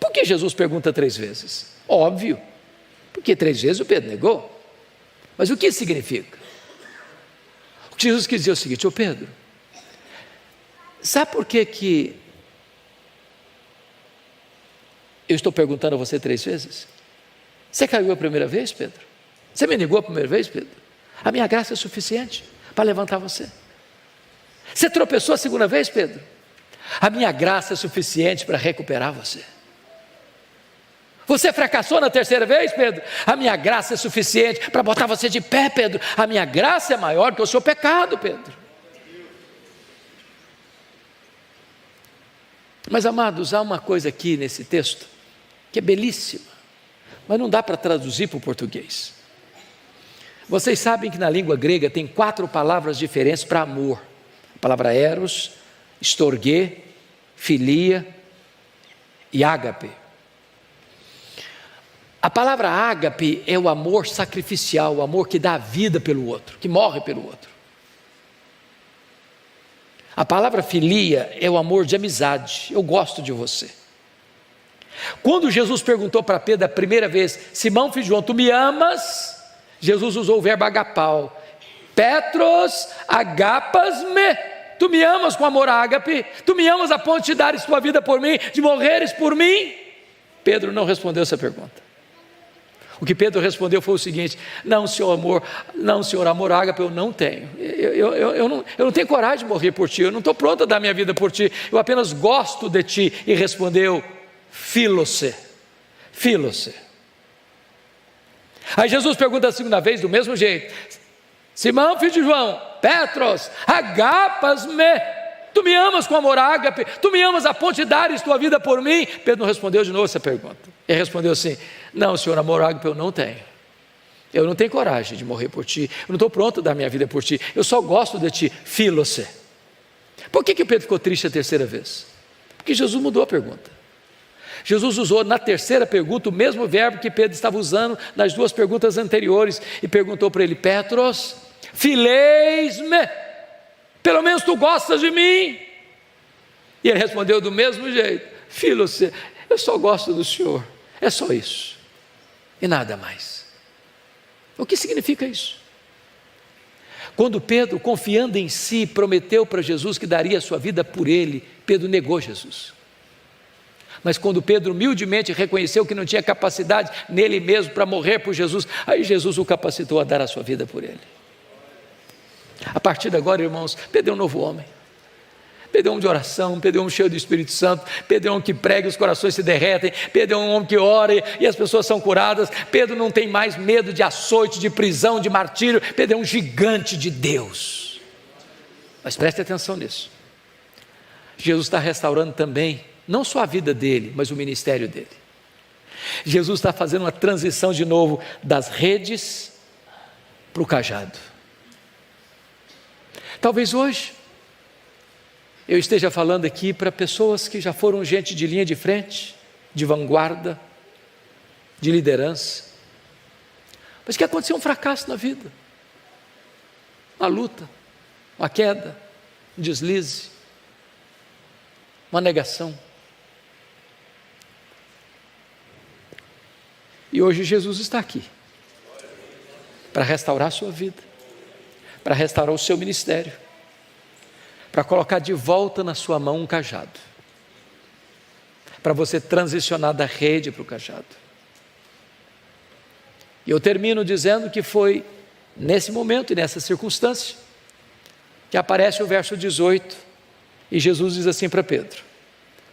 Speaker 2: Por que Jesus pergunta 3 vezes? Óbvio, porque 3 vezes o Pedro negou. Mas o que isso significa? O que Jesus quis dizer é o seguinte: ô Pedro, sabe por que eu estou perguntando a você 3 vezes? Você caiu a primeira vez, Pedro? Você me negou a primeira vez, Pedro? A minha graça é suficiente para levantar você. Você tropeçou a segunda vez, Pedro? A minha graça é suficiente para recuperar você. Você fracassou na terceira vez, Pedro? A minha graça é suficiente para botar você de pé, Pedro. A minha graça é maior que o seu pecado, Pedro. Mas, amados, há uma coisa aqui nesse texto que é belíssima, mas não dá para traduzir para o português. Vocês sabem que na língua grega tem 4 palavras diferentes para amor: a palavra eros, storge, filia e ágape. A palavra ágape é o amor sacrificial, o amor que dá a vida pelo outro, que morre pelo outro. A palavra filia é o amor de amizade, eu gosto de você. Quando Jesus perguntou para Pedro a primeira vez: Simão, filho de João, tu me amas? Jesus usou o verbo agapau. Petros agapas-me. Tu me amas com amor ágape? Tu me amas a ponto de dares tua vida por mim, de morreres por mim? Pedro não respondeu essa pergunta. O que Pedro respondeu foi o seguinte: não, Senhor, amor ágape eu não tenho. Eu não tenho coragem de morrer por ti, eu não estou pronto a dar minha vida por ti, eu apenas gosto de ti. E respondeu: Filose. Aí Jesus pergunta a segunda vez do mesmo jeito: Simão, filho de João, Petros, agapas-me, tu me amas com amor ágape, tu me amas a ponto de dares tua vida por mim? Pedro não respondeu de novo essa pergunta. Ele respondeu assim: não, Senhor, amor ágape eu não tenho. Eu não tenho coragem de morrer por ti, eu não estou pronto a dar minha vida por ti, eu só gosto de ti, filose. Por que Pedro ficou triste a terceira vez? Porque Jesus mudou a pergunta. Jesus usou na terceira pergunta o mesmo verbo que Pedro estava usando nas duas perguntas anteriores e perguntou para ele: Petros, fileis-me, pelo menos tu gostas de mim? E ele respondeu do mesmo jeito: filho, eu só gosto do Senhor, é só isso, e nada mais. O que significa isso? Quando Pedro, confiando em si, prometeu para Jesus que daria a sua vida por ele, Pedro negou Jesus. Mas quando Pedro humildemente reconheceu que não tinha capacidade nele mesmo para morrer por Jesus, aí Jesus o capacitou a dar a sua vida por ele. A partir de agora, irmãos, Pedro é um novo homem. Pedro é um homem de oração, Pedro é um homem cheio do Espírito Santo, Pedro é um homem que prega e os corações se derretem, Pedro é um homem que ora e as pessoas são curadas, Pedro não tem mais medo de açoite, de prisão, de martírio, Pedro é um gigante de Deus. Mas preste atenção nisso. Jesus está restaurando também, não só a vida dele, mas o ministério dele. Jesus está fazendo uma transição de novo das redes para o cajado. Talvez hoje eu esteja falando aqui para pessoas que já foram gente de linha de frente, de vanguarda, de liderança, mas que aconteceu um fracasso na vida, uma luta, uma queda, um deslize, uma negação. E hoje Jesus está aqui para restaurar a sua vida, para restaurar o seu ministério, para colocar de volta na sua mão um cajado, para você transicionar da rede para o cajado. E eu termino dizendo que foi nesse momento e nessa circunstância que aparece o verso 18 e Jesus diz assim para Pedro: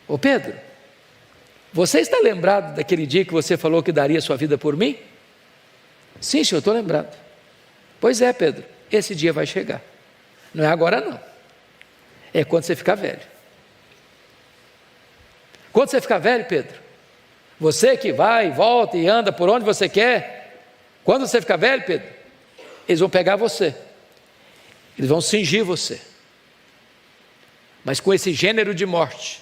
Speaker 2: ô Pedro, você está lembrado daquele dia que você falou que daria sua vida por mim? Sim, senhor, estou lembrado. Pois é, Pedro, esse dia vai chegar. Não é agora não, é quando você ficar velho. Quando você ficar velho, Pedro, você que vai e volta e anda por onde você quer, quando você ficar velho, Pedro, eles vão pegar você, eles vão cingir você, mas com esse gênero de morte,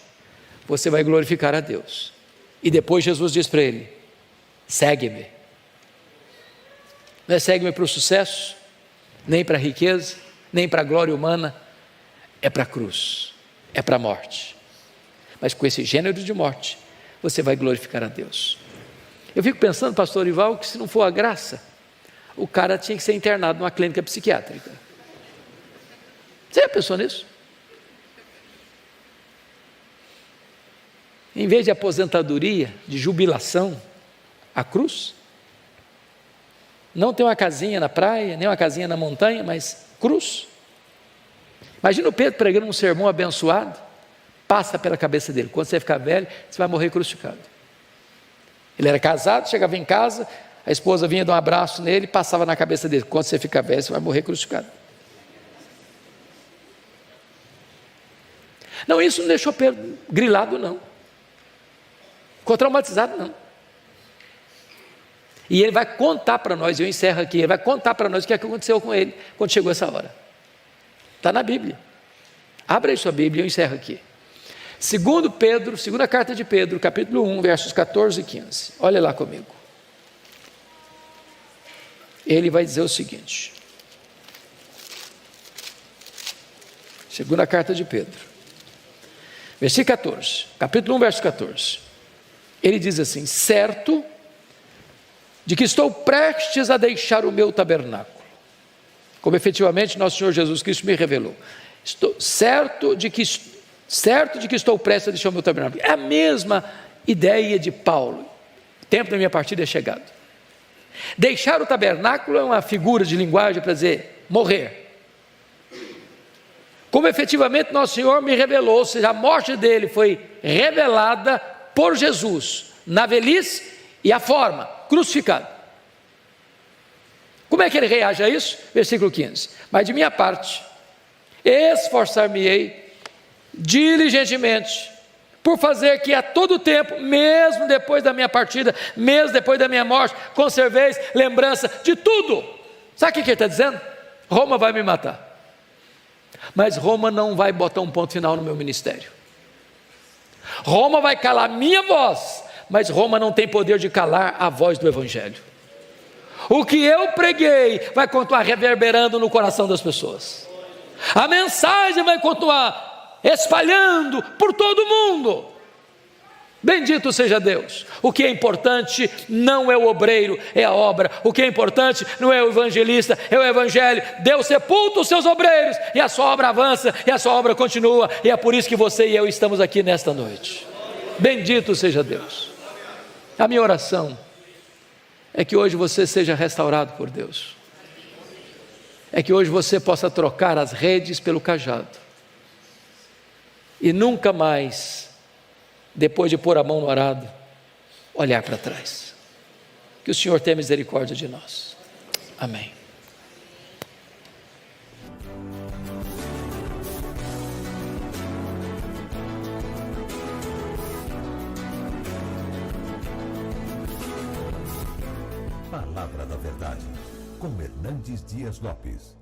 Speaker 2: você vai glorificar a Deus. E depois Jesus diz para ele: segue-me. Não é segue-me para o sucesso, nem para a riqueza, nem para a glória humana, é para a cruz, é para a morte. Mas com esse gênero de morte, você vai glorificar a Deus. Eu fico pensando, pastor Ival, que se não for a graça, o cara tinha que ser internado numa clínica psiquiátrica. Você já pensou nisso? Em vez de aposentadoria, de jubilação, a cruz. Não tem uma casinha na praia, nem uma casinha na montanha, mas cruz. Imagina o Pedro pregando um sermão abençoado, passa pela cabeça dele: quando você ficar velho, você vai morrer crucificado. Ele era casado, chegava em casa, a esposa vinha dar um abraço nele e passava na cabeça dele: quando você ficar velho, você vai morrer crucificado. Não, isso não deixou Pedro grilado, não. Ficou traumatizado, não. E ele vai contar para nós, eu encerro aqui, ele vai contar para nós o que aconteceu com ele quando chegou essa hora. Está na Bíblia. Abra aí sua Bíblia, eu encerro aqui. Segunda carta de Pedro, capítulo 1, versos 14 e 15. Olha lá comigo. Ele vai dizer o seguinte. Segunda carta de Pedro, versículo 14, capítulo 1, verso 14. Ele diz assim: certo de que estou prestes a deixar o meu tabernáculo, como efetivamente nosso Senhor Jesus Cristo me revelou. Estou certo de que estou prestes a deixar o meu tabernáculo. É a mesma ideia de Paulo. O tempo da minha partida é chegado. Deixar o tabernáculo é uma figura de linguagem para dizer morrer. Como efetivamente nosso Senhor me revelou, ou seja, a morte dele foi revelada por Jesus, na velhice e a forma, crucificado. Como é que ele reage a isso? Versículo 15: mas de minha parte, esforçar-me-ei diligentemente, por fazer que a todo tempo, mesmo depois da minha partida, mesmo depois da minha morte, conserveis lembrança de tudo. Sabe o que ele está dizendo? Roma vai me matar, mas Roma não vai botar um ponto final no meu ministério. Roma vai calar minha voz, mas Roma não tem poder de calar a voz do Evangelho. O que eu preguei vai continuar reverberando no coração das pessoas. A mensagem vai continuar espalhando por todo mundo. Bendito seja Deus. O que é importante não é o obreiro, é a obra. O que é importante não é o evangelista, é o evangelho. Deus sepulta os seus obreiros e a sua obra avança, e a sua obra continua, e é por isso que você e eu estamos aqui nesta noite. Bendito seja Deus. A minha oração é que hoje você seja restaurado por Deus. É que hoje você possa trocar as redes pelo cajado e nunca mais, depois de pôr a mão no arado, olhar para trás. Que o Senhor tenha misericórdia de nós. Amém.
Speaker 1: Palavra da Verdade, com Hernandes Dias Lopes.